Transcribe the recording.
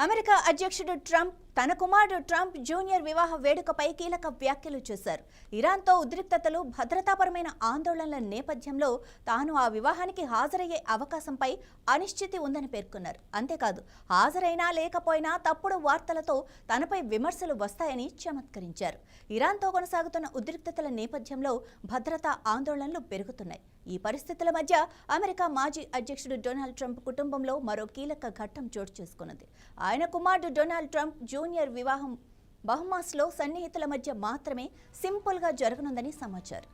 America అధ్యక్షుడు Trump తన కుమారుడు ట్రంప్ జూనియర్ వివాహ వేడుకపై కీలక వ్యాఖ్యలు చేశారు. ఇరాన్తో ఉద్రిక్తతలు, భద్రతాపరమైన ఆందోళనల నేపథ్యంలో తాను ఆ వివాహానికి హాజరయ్యే అవకాశంపై అనిశ్చితి ఉందని పేర్కొన్నారు. అంతేకాదు, హాజరైనా లేకపోయినా తప్పుడు వార్తలతో తనపై విమర్శలు వస్తాయని చమత్కరించారు. ఇరాన్తో కొనసాగుతున్న ఉద్రిక్తతల నేపథ్యంలో భద్రతా ఆందోళనలు పెరుగుతున్నాయి. ఈ పరిస్థితుల మధ్య అమెరికా మాజీ అధ్యక్షుడు డొనాల్డ్ ట్రంప్ కుటుంబంలో మరో కీలక ఘట్టం చోటు చేసుకున్నది. ఆయన కుమారుడు డొనాల్డ్ ట్రంప్ జూనియర్ వివాహం బహమాస్లో సన్నిహితుల మధ్య మాత్రమే సింపుల్గా జరగనుందని సమాచారం.